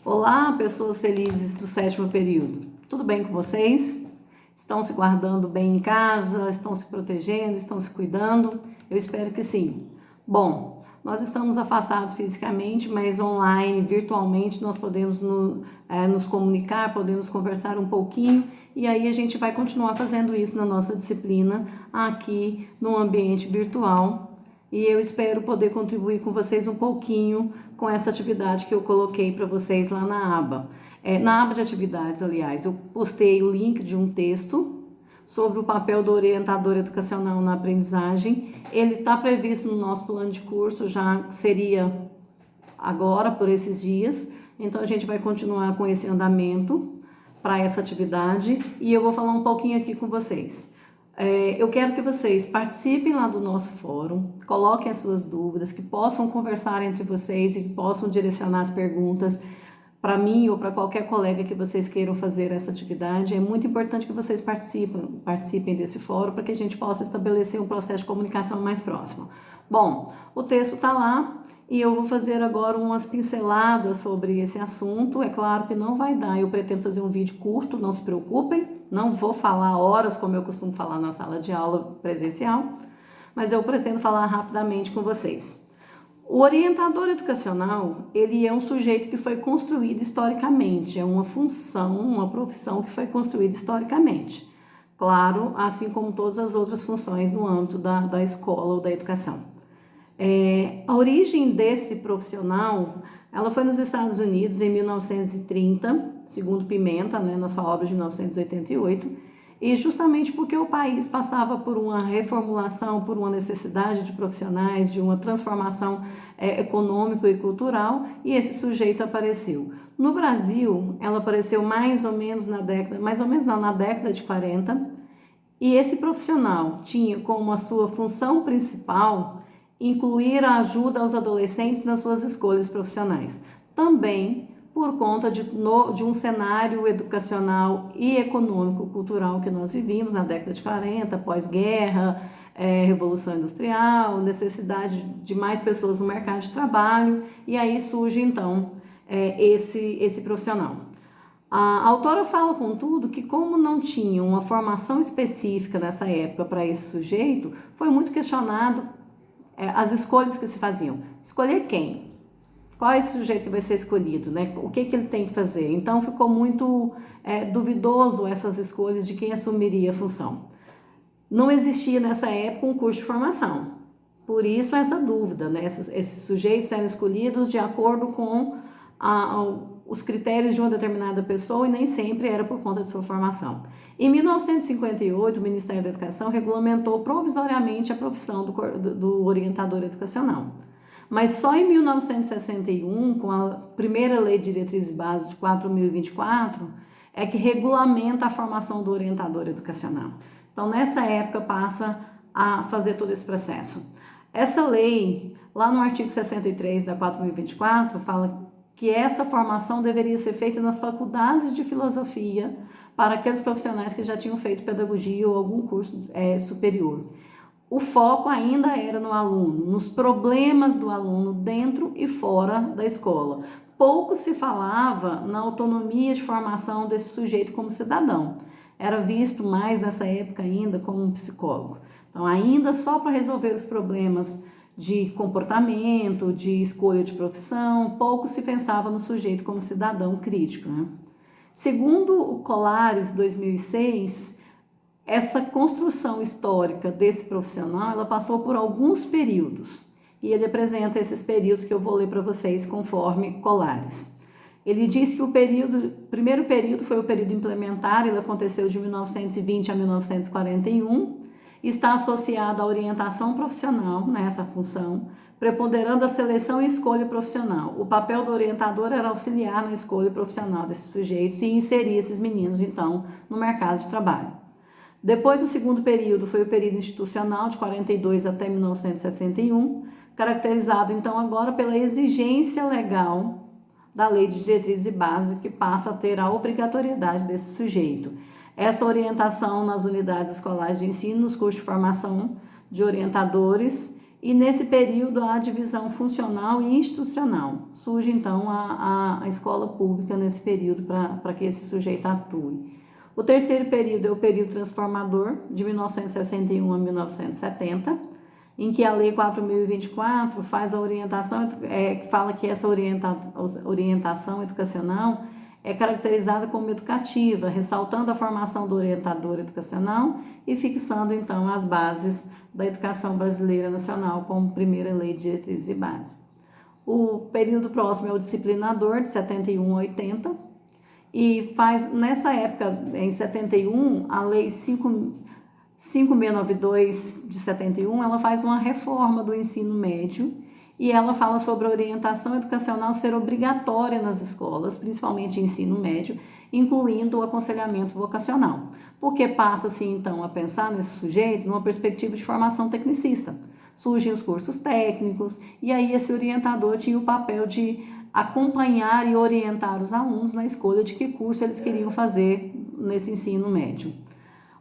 Olá, pessoas felizes do sétimo período. Tudo bem com vocês? Estão se guardando bem em casa? Estão se protegendo? Estão se cuidando? Eu espero que sim. Bom, nós estamos afastados fisicamente, mas online, virtualmente, nós podemos nos comunicar, podemos conversar um pouquinho e aí a gente vai continuar fazendo isso na nossa disciplina aqui no ambiente virtual. E eu espero poder contribuir com vocês um pouquinho com essa atividade que eu coloquei para vocês lá na aba. Na aba de atividades, aliás, eu postei o link de um texto sobre o papel do orientador educacional na aprendizagem. Ele está previsto no nosso plano de curso, já seria agora, por esses dias. Então, a gente vai continuar com esse andamento para essa atividade e eu vou falar um pouquinho aqui com vocês. Eu quero que vocês participem lá do nosso fórum, coloquem as suas dúvidas, que possam conversar entre vocês e que possam direcionar as perguntas para mim ou para qualquer colega que vocês queiram fazer essa atividade. É muito importante que vocês participem desse fórum para que a gente possa estabelecer um processo de comunicação mais próximo. Bom, o texto está lá. E eu vou fazer agora umas pinceladas sobre esse assunto. É claro que não vai dar, eu pretendo fazer um vídeo curto, não se preocupem. Não vou falar horas como eu costumo falar na sala de aula presencial, mas eu pretendo falar rapidamente com vocês. O orientador educacional, ele é um sujeito que foi construído historicamente, é uma função, uma profissão que foi construída historicamente. Claro, assim como todas as outras funções no âmbito da escola ou da educação. A origem desse profissional, ela foi nos Estados Unidos em 1930, segundo Pimenta, na sua obra de 1988, e justamente porque o país passava por uma reformulação, por uma necessidade de profissionais, de uma transformação econômica e cultural, e esse sujeito apareceu. No Brasil, ela apareceu mais ou menos na década de 40, e esse profissional tinha como a sua função principal incluir a ajuda aos adolescentes nas suas escolhas profissionais. Também por conta de um cenário educacional e econômico-cultural que nós vivíamos na década de 40, pós-guerra, Revolução Industrial, necessidade de mais pessoas no mercado de trabalho, e aí surge então esse profissional. A autora fala, contudo, que como não tinha uma formação específica nessa época para esse sujeito, foi muito questionado as escolhas que se faziam. Escolher quem? Qual é esse sujeito que vai ser escolhido? O que ele tem que fazer? Então ficou muito duvidoso essas escolhas de quem assumiria a função. Não existia nessa época um curso de formação. Por isso essa dúvida, esses sujeitos eram escolhidos de acordo com os critérios de uma determinada pessoa e nem sempre era por conta de sua formação. Em 1958, o Ministério da Educação regulamentou provisoriamente a profissão do orientador educacional. Mas só em 1961, com a primeira Lei de Diretrizes Básicas de 4.024, é que regulamenta a formação do orientador educacional. Então, nessa época, passa a fazer todo esse processo. Essa lei, lá no artigo 63 da 4.024, fala que essa formação deveria ser feita nas faculdades de filosofia para aqueles profissionais que já tinham feito pedagogia ou algum curso superior. O foco ainda era no aluno, nos problemas do aluno dentro e fora da escola. Pouco se falava na autonomia de formação desse sujeito como cidadão. Era visto mais nessa época ainda como um psicólogo. Então, ainda só para resolver os problemas de comportamento, de escolha de profissão, pouco se pensava no sujeito como cidadão crítico. Segundo o Colares, 2006, essa construção histórica desse profissional, ela passou por alguns períodos, e ele apresenta esses períodos que eu vou ler para vocês conforme Colares. Ele diz que o primeiro período foi o período implementar, ele aconteceu de 1920 a 1941, está associado à orientação profissional, nessa função, preponderando a seleção e escolha profissional. O papel do orientador era auxiliar na escolha profissional desses sujeitos e inserir esses meninos, então, no mercado de trabalho. Depois, o segundo período foi o período institucional, de 42 até 1961, caracterizado, então, agora pela exigência legal da Lei de Diretrizes e Bases, que passa a ter a obrigatoriedade desse sujeito. Essa orientação nas unidades escolares de ensino, nos cursos de formação de orientadores E nesse período há a divisão funcional e institucional. Surge então a escola pública nesse período para que esse sujeito atue. O terceiro período é o período transformador, de 1961 a 1970, em que a Lei 4.024 faz a orientação, fala que essa orientação educacional é caracterizada como educativa, ressaltando a formação do orientador educacional e fixando, então, as bases da educação brasileira nacional como primeira lei de diretrizes e bases. O período próximo é o disciplinador, de 71 a 80, e faz, nessa época, em 71, a lei 5.692 de 71, ela faz uma reforma do ensino médio, e ela fala sobre a orientação educacional ser obrigatória nas escolas, principalmente ensino médio, incluindo o aconselhamento vocacional, porque passa-se então a pensar nesse sujeito numa perspectiva de formação tecnicista. Surgem os cursos técnicos e aí esse orientador tinha o papel de acompanhar e orientar os alunos na escolha de que curso eles queriam fazer nesse ensino médio.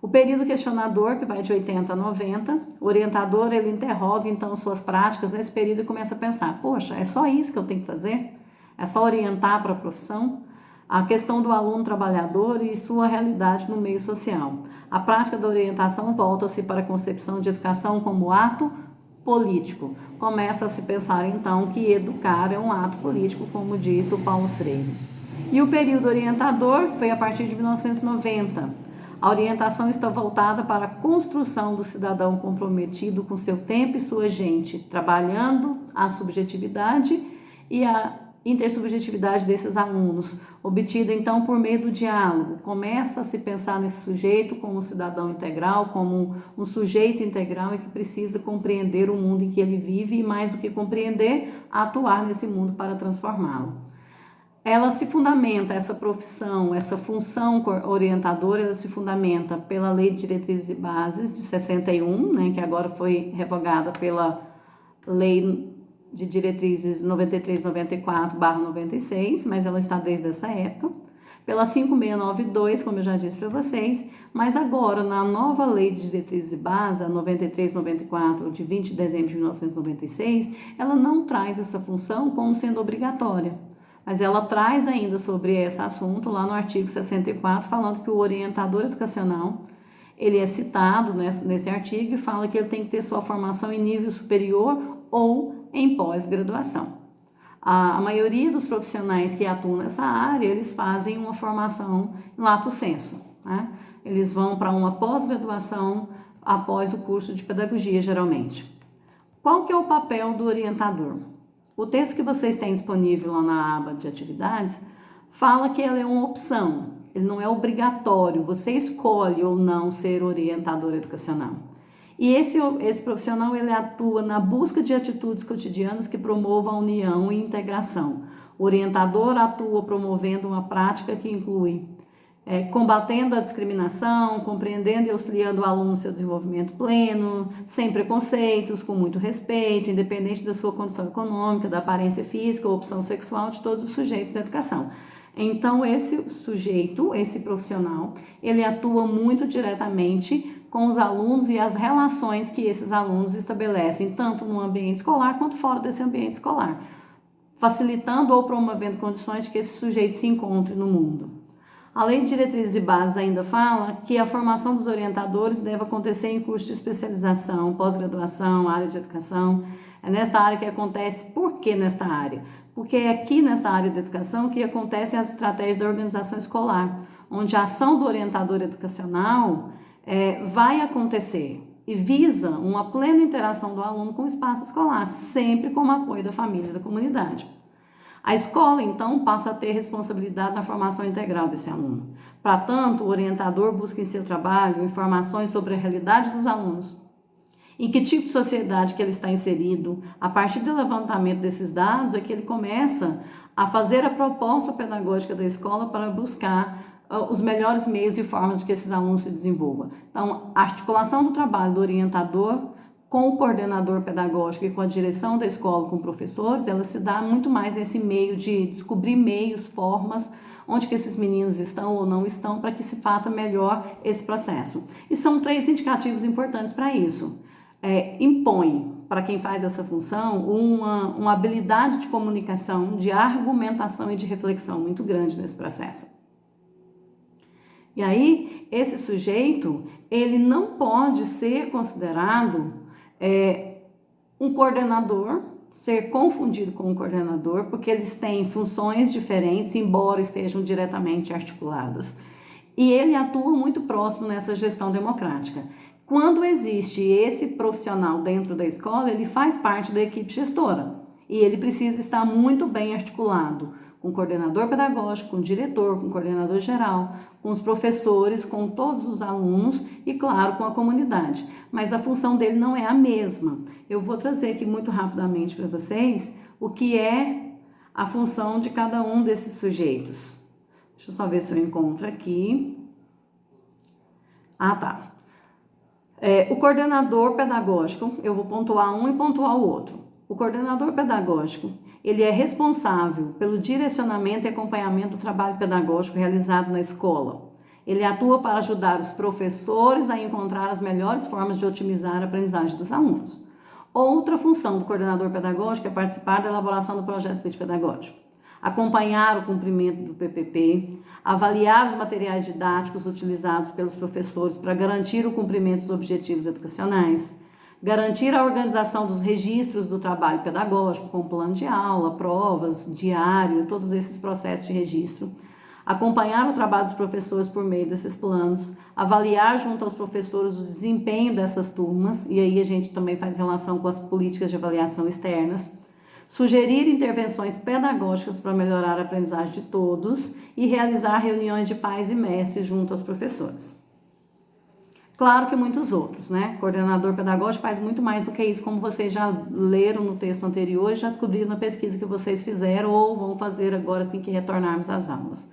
O período questionador, que vai de 80 a 90, o orientador ele interroga então suas práticas nesse período e começa a pensar, poxa, é só isso que eu tenho que fazer? É só orientar para a profissão? A questão do aluno trabalhador e sua realidade no meio social. A prática da orientação volta-se para a concepção de educação como ato político. Começa a se pensar então que educar é um ato político, como diz o Paulo Freire. E o período orientador foi a partir de 1990. A orientação está voltada para a construção do cidadão comprometido com seu tempo e sua gente, trabalhando a subjetividade e a intersubjetividade desses alunos, obtida então por meio do diálogo. Começa a se pensar nesse sujeito como um cidadão integral, como um sujeito integral e que precisa compreender o mundo em que ele vive e, mais do que compreender, atuar nesse mundo para transformá-lo. Ela se fundamenta, essa profissão, essa função orientadora, ela se fundamenta pela Lei de Diretrizes e Bases de 61, né, que agora foi revogada pela Lei de Diretrizes 93/94/96, mas ela está desde essa época. Pela 5.692, como eu já disse para vocês, mas agora na nova Lei de Diretrizes e Bases, a 93/94, de 20 de dezembro de 1996, ela não traz essa função como sendo obrigatória. Mas ela traz ainda sobre esse assunto lá no artigo 64, falando que o orientador educacional, ele é citado nesse artigo e fala que ele tem que ter sua formação em nível superior ou em pós-graduação. A maioria dos profissionais que atuam nessa área, eles fazem uma formação lato sensu, né? Eles vão para uma pós-graduação após o curso de pedagogia, geralmente. Qual que é o papel do orientador? O texto que vocês têm disponível lá na aba de atividades fala que ele é uma opção, ele não é obrigatório, você escolhe ou não ser orientador educacional. E esse profissional ele atua na busca de atitudes cotidianas que promovam a união e integração. O orientador atua promovendo uma prática que inclui combatendo a discriminação, compreendendo e auxiliando o aluno no seu desenvolvimento pleno, sem preconceitos, com muito respeito, independente da sua condição econômica, da aparência física ou opção sexual de todos os sujeitos da educação. Então, esse sujeito, esse profissional, ele atua muito diretamente com os alunos e as relações que esses alunos estabelecem, tanto no ambiente escolar quanto fora desse ambiente escolar, facilitando ou promovendo condições de que esse sujeito se encontre no mundo. A Lei de Diretrizes e Bases ainda fala que a formação dos orientadores deve acontecer em cursos de especialização, pós-graduação, área de educação. É nesta área que acontece. Por que nesta área? Porque é aqui nesta área de educação que acontecem as estratégias da organização escolar, onde a ação do orientador educacional vai acontecer e visa uma plena interação do aluno com o espaço escolar, sempre com o apoio da família e da comunidade. A escola, então, passa a ter responsabilidade na formação integral desse aluno. Para tanto, o orientador busca em seu trabalho informações sobre a realidade dos alunos, em que tipo de sociedade que ele está inserido. A partir do levantamento desses dados é que ele começa a fazer a proposta pedagógica da escola para buscar os melhores meios e formas de que esses alunos se desenvolvam. Então, a articulação do trabalho do orientador com o coordenador pedagógico e com a direção da escola, com professores, ela se dá muito mais nesse meio de descobrir meios, formas, onde que esses meninos estão ou não estão, para que se faça melhor esse processo. E são 3 indicativos importantes para isso. Impõe para quem faz essa função, uma habilidade de comunicação, de argumentação e de reflexão muito grande nesse processo. E aí, esse sujeito, ele não pode ser considerado um coordenador, ser confundido com um coordenador, porque eles têm funções diferentes, embora estejam diretamente articuladas. E ele atua muito próximo nessa gestão democrática. Quando existe esse profissional dentro da escola, ele faz parte da equipe gestora. E ele precisa estar muito bem articulado com o coordenador pedagógico, com o diretor, com o coordenador geral, com os professores, com todos os alunos e, claro, com a comunidade. Mas a função dele não é a mesma. Eu vou trazer aqui muito rapidamente para vocês o que é a função de cada um desses sujeitos. Deixa eu só ver se eu encontro aqui. Ah, tá. O coordenador pedagógico, eu vou pontuar um e pontuar o outro. O coordenador pedagógico, ele é responsável pelo direcionamento e acompanhamento do trabalho pedagógico realizado na escola. Ele atua para ajudar os professores a encontrar as melhores formas de otimizar a aprendizagem dos alunos. Outra função do coordenador pedagógico é participar da elaboração do projeto político pedagógico, acompanhar o cumprimento do PPP, avaliar os materiais didáticos utilizados pelos professores para garantir o cumprimento dos objetivos educacionais, garantir a organização dos registros do trabalho pedagógico, com plano de aula, provas, diário, todos esses processos de registro, acompanhar o trabalho dos professores por meio desses planos, avaliar junto aos professores o desempenho dessas turmas, e aí a gente também faz relação com as políticas de avaliação externas, sugerir intervenções pedagógicas para melhorar a aprendizagem de todos e realizar reuniões de pais e mestres junto aos professores. Claro que muitos outros, né? Coordenador pedagógico faz muito mais do que isso, como vocês já leram no texto anterior e já descobriram na pesquisa que vocês fizeram ou vão fazer agora assim que retornarmos às aulas.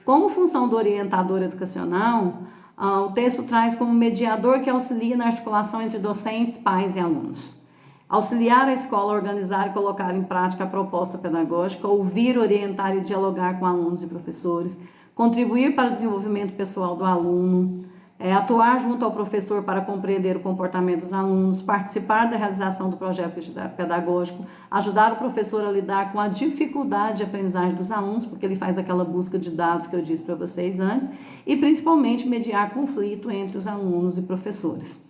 Como função do orientador educacional, o texto traz como mediador que auxilia na articulação entre docentes, pais e alunos. Auxiliar a escola a organizar e colocar em prática a proposta pedagógica, ouvir, orientar e dialogar com alunos e professores, contribuir para o desenvolvimento pessoal do aluno, atuar junto ao professor para compreender o comportamento dos alunos, participar da realização do projeto pedagógico, ajudar o professor a lidar com a dificuldade de aprendizagem dos alunos, porque ele faz aquela busca de dados que eu disse para vocês antes, e principalmente mediar conflito entre os alunos e professores.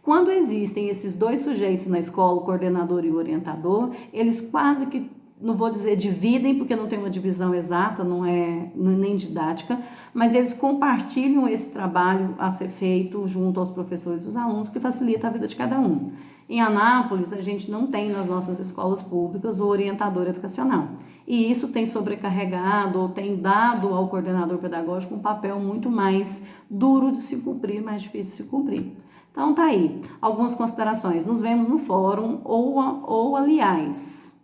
Quando existem esses dois sujeitos na escola, o coordenador e o orientador, eles quase que, não vou dizer dividem, porque não tem uma divisão exata, não é nem didática, mas eles compartilham esse trabalho a ser feito junto aos professores e os alunos, que facilita a vida de cada um. Em Anápolis, a gente não tem nas nossas escolas públicas o orientador educacional. E isso tem sobrecarregado ou tem dado ao coordenador pedagógico um papel muito mais duro de se cumprir, mais difícil de se cumprir. Então tá aí, algumas considerações. Nos vemos no fórum ou aliás,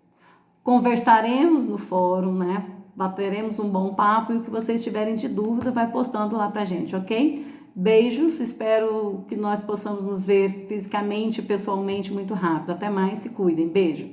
conversaremos no fórum, né? Bateremos um bom papo e o que vocês tiverem de dúvida vai postando lá pra gente, ok? Beijos, espero que nós possamos nos ver fisicamente, pessoalmente muito rápido. Até mais, se cuidem. Beijo.